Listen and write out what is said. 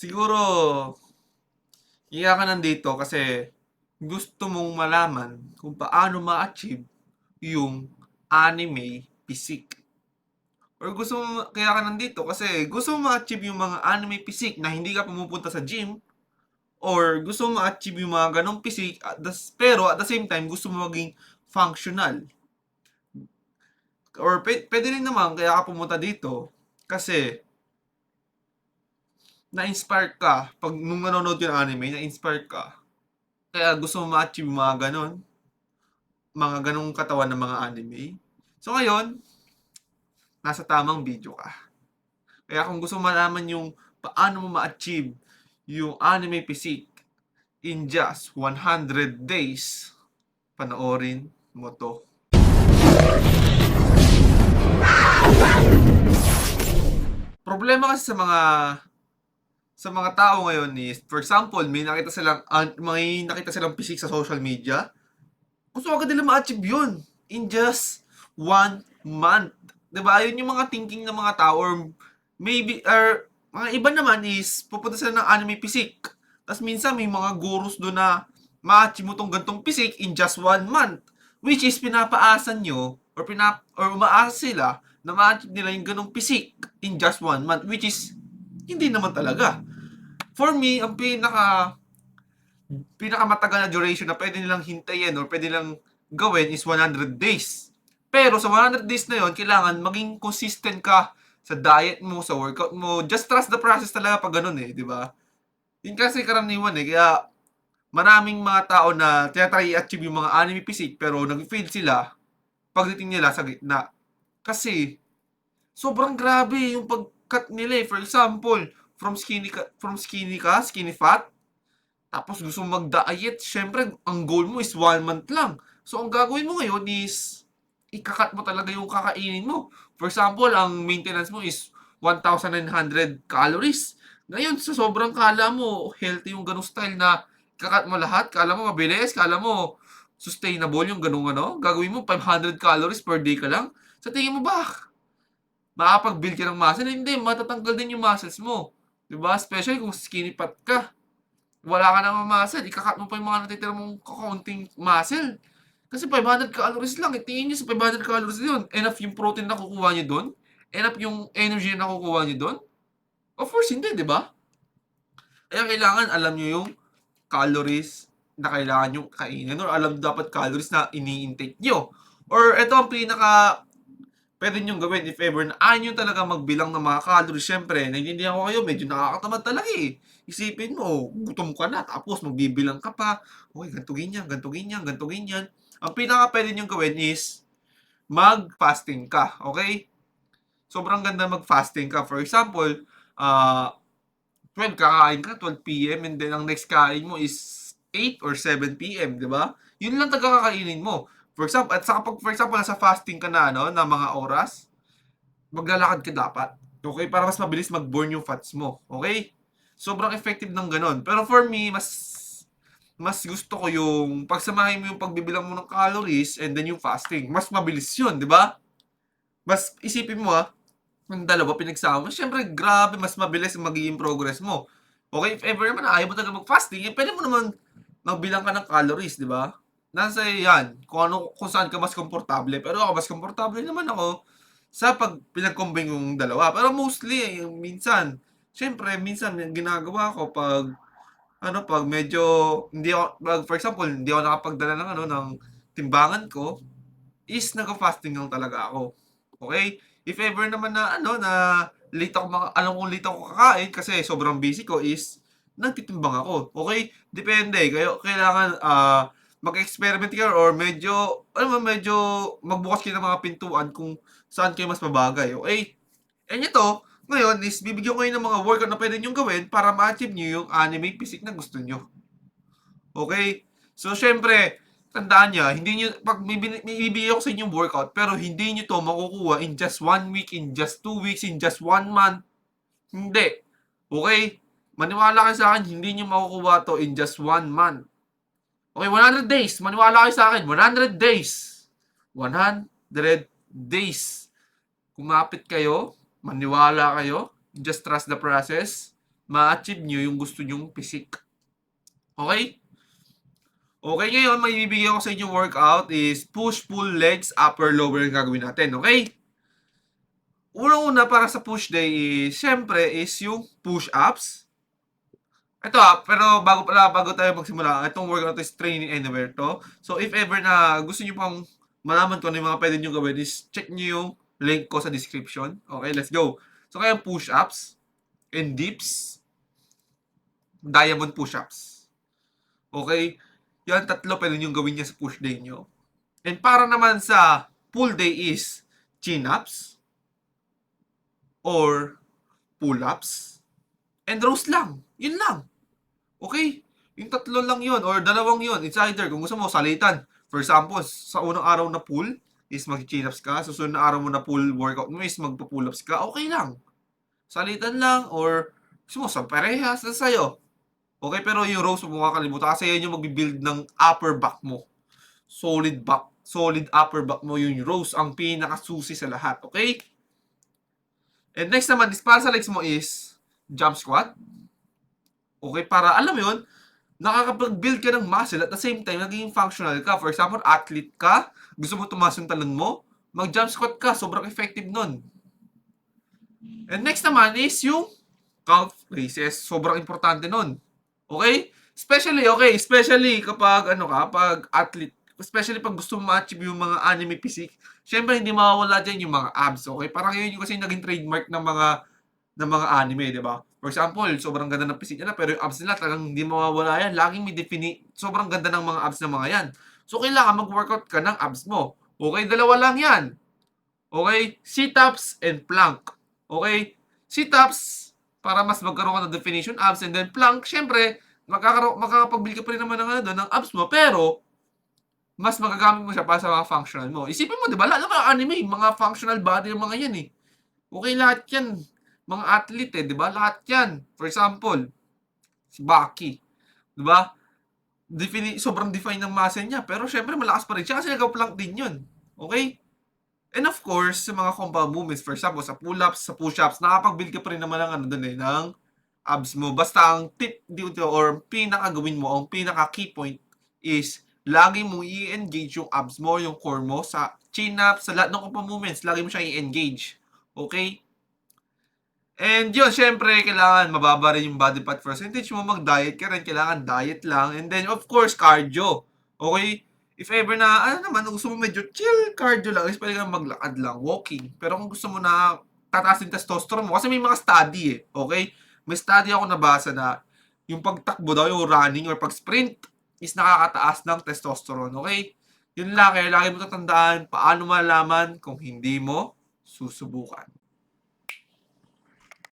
Siguro, kaya ka nandito kasi gusto mong malaman kung paano ma-achieve yung anime physique. Or gusto mo, kaya ka nandito kasi gusto mo ma-achieve yung mga anime physique na hindi ka pumupunta sa gym, or gusto mo ma-achieve yung mga ganong physique pero at the same time gusto mo maging functional. Or pwede rin naman kaya ka pumunta dito kasi na-inspire ka pag nung nanonood yung anime, na-inspire ka. Kaya gusto mo ma-achieve mga ganong katawan ng mga anime. So ngayon, nasa tamang video ka. Kaya kung gusto mo malaman yung paano mo ma-achieve yung anime physique in just 100 days, panoorin mo to. Problema kasi sa mga tao ngayon is, for example, may nakita silang physique sa social media. Gusto agad nila ma-achieve yun in just 1 month. 'Di ba? Yun yung mga thinking ng mga tao, or maybe, or mga iba naman is pupunta sila ng anime physique. Tapos minsan may mga gurus doon na ma-achieve mo tong gantong physique in just 1 month. Which is pinapaasan nyo, or umaasa sila na ma-achieve nila yung ganong physique in just 1 month. Which is hindi naman talaga. For me, ang pinakamatagal na duration na pwede nilang hintayin or pwede nilang gawin is 100 days. Pero sa 100 days na yon, kailangan maging consistent ka sa diet mo, sa workout mo. Just trust the process talaga pag ganun eh, di ba? Yun kasi karaniwan eh. Kaya maraming mga tao na tinatry i-achieve yung mga anime physique pero nag-fail sila pagdating nila sa gitna. Kasi sobrang grabe yung pag-cut nila eh. For example, skinny fat, tapos gusto mong mag-diet, syempre, ang goal mo is 1 month lang. So, ang gagawin mo ngayon is, ikakat mo talaga yung kakainin mo. For example, ang maintenance mo is 1,900 calories. Ngayon, sa sobrang kala mo, healthy yung ganong style na kakat mo lahat, kala mo mabilis, kala mo sustainable yung ganong gagawin mo 500 calories per day ka lang. Sa tingin mo ba, makapag-build ka ng muscle? Hindi, matatanggal din yung muscles mo. 'Di ba? Especially kung skinny fat ka, wala ka namang muscle, ikakat mo pa yung mga natitira mong kakaunting muscle. Kasi 500 calories lang, tingin nyo sa 500 calories na yun, enough yung protein na kukuha nyo doon? Enough yung energy na kukuha nyo doon? Of course, hindi, di ba? Kaya kailangan alam nyo yung calories na kailangan nyo kainin, or alam dapat calories na ini-intake nyo. Or ito ang pinaka pwede nyo gawin if ever na ayaw nyo talaga magbilang ng mga calories. Syempre, naiintindihan ko kayo, medyo nakakatamad talaga eh. Isipin mo, gutom ka na, tapos magbibilang ka pa. Okay, ganito ganyan, ganito ganyan, ganito ganyan. Ang pinaka pwede nyo gawin is mag-fasting ka, okay? Sobrang ganda mag-fasting ka. For example, 12 kakain ka, 12 p.m. and then ang next kain mo is 8 or 7 p.m., di ba? Yun lang talaga kakainin mo. For example, at saka pag for example nasa fasting ka na na mga oras, maglalakad ka dapat. Okay? Para mas mabilis mag-burn yung fats mo. Okay? Sobrang effective ng ganun. Pero for me, mas gusto ko yung pagsamahin mo yung pagbibilang mo ng calories and then yung fasting. Mas mabilis yun, di ba? Mas isipin mo yung dalawa pinagsama, syempre grabe, mas mabilis ang magiging progress mo. Okay, if ever naman ayaw mo talaga mag-fasting, pwede mo naman magbilang ka ng calories, di ba? Nasa yan, kung saan ka mas komportable. Pero ako, mas komportable naman ako sa pag pinag-combine yung dalawa. Pero mostly, yung minsan, syempre, minsan yung ginagawa ko pag medyo, hindi ako, for example, hindi ako nakapagdala ng timbangan ko, is nag-fasting lang talaga ako. Okay? If ever naman na late ako alam kong late ako kakain kasi sobrang busy ko, is nagtitimbang ako. Okay? Depende. Kailangan mag-experiment kayo, or medyo magbukas kayo ng mga pintuan kung saan kayo mas mabagay. Okay? And ito, ngayon is bibigyan ko kayo ng mga workout na pwede nyo gawin para ma-achieve nyo yung anime physique na gusto nyo. Okay? So, syempre, tandaan niya, hindi niyo, pag may ibibigay ako sa inyong workout, pero hindi niyo to makukuha in just 1 week, in just 2 weeks, in just 1 month. Hindi. Okay? Maniwala kayo sa akin, hindi niyo makukuha to in just 1 month. Okay, 100 days. Maniwala kayo sa akin, 100 days. 100 days. Kumapit kayo, maniwala kayo, just trust the process, ma-achieve nyo yung gusto nyong physique. Okay? Okay, ngayon may bibigyan ko sa inyo workout is push, pull, legs, upper, lower yung gagawin natin. Okay? Unang-una para sa push day is, syempre, is yung push-ups. Ito bago tayo magsimula, itong workout is training anywhere to. So, if ever na gusto nyo pang malaman kung ano yung mga pwede nyo gawin is check nyo yung link ko sa description. Okay, let's go. So, kaya push-ups and dips, diamond push-ups. Okay? Yan, tatlo pwede nyo gawin niya sa push day nyo. And para naman sa pull day is chin-ups or pull-ups and rows lang. Yun lang. Okay? Yung tatlo lang yun or dalawang yun. It's either kung gusto mo, salitan. For example, sa unang araw na pull is mag-chin-ups ka. Sa susunod na araw mo na pull workout mo is magpa-pull-ups ka. Okay lang. Salitan lang or gusto mo, sa parehas na sa'yo. Okay, pero yung rows mo makakalimutan kasi yan yung magbibuild ng upper back mo. Solid back. Solid upper back mo yung rows. Ang pinakasusi sa lahat. Okay? And next naman is para sa legs mo is jump squat. Okay, para alam mo yun, nakakapag-build ka ng muscle at the same time, naging functional ka. For example, athlete ka, gusto mo tumaas yung talon mo, mag-jump squat ka, sobrang effective nun. And next naman is yung calf raises. Sobrang importante nun. Okay? Especially kapag pag athlete, especially pag gusto mo ma-achieve yung mga anime physique, syempre hindi mawawala dyan yung mga abs, okay? Parang yun yung kasi naging trademark ng mga anime, di ba? For example, sobrang ganda ng physique nila, pero yung abs nila talagang hindi mawawala yan. Laging may sobrang ganda ng mga abs ng mga yan. So, kailangan mag-workout ka ng abs mo. Okay, dalawa lang yan. Okay, sit-ups and plank. Okay, sit-ups, para mas magkaroon ka ng definition abs, and then plank, syempre, makakapag-build ka pa rin naman ng abs mo, pero mas magagamit mo siya para sa mga functional mo. Isipin mo, di ba? Lahat ng mga anime, mga functional body ng mga yan eh. Okay, lahat yan. Mga athlete eh, di ba? Lahat yan. For example, si Baki. Di ba? Sobrang define ng muscle niya. Pero syempre, malakas pa rin siya kasi nag-plank din yun. Okay? And of course, sa mga compound movements, for example, sa pull-ups, sa push-ups, nakapag-build ka pa rin naman ng abs mo. Basta ang tip dito or pinaka-gawin mo, ang pinaka-key point is lagi mo i-engage yung abs mo, yung core mo sa chin-ups, sa lahat ng compound movements, lagi mo siya i-engage. Okay? And yun, syempre, kailangan mababa rin yung body fat percentage mo. Mag-diet ka rin. Kailangan diet lang. And then, of course, cardio. Okay? If ever na, gusto mo medyo chill cardio lang, is pwede kang maglakad lang, walking. Pero kung gusto mo na tataas yung testosterone mo, kasi may mga study eh. Okay? May study ako nabasa na yung pagtakbo daw, yung running or pag-sprint is nakakataas ng testosterone. Okay? Yun lang. Kaya lagi mo tatandaan paano malaman kung hindi mo susubukan.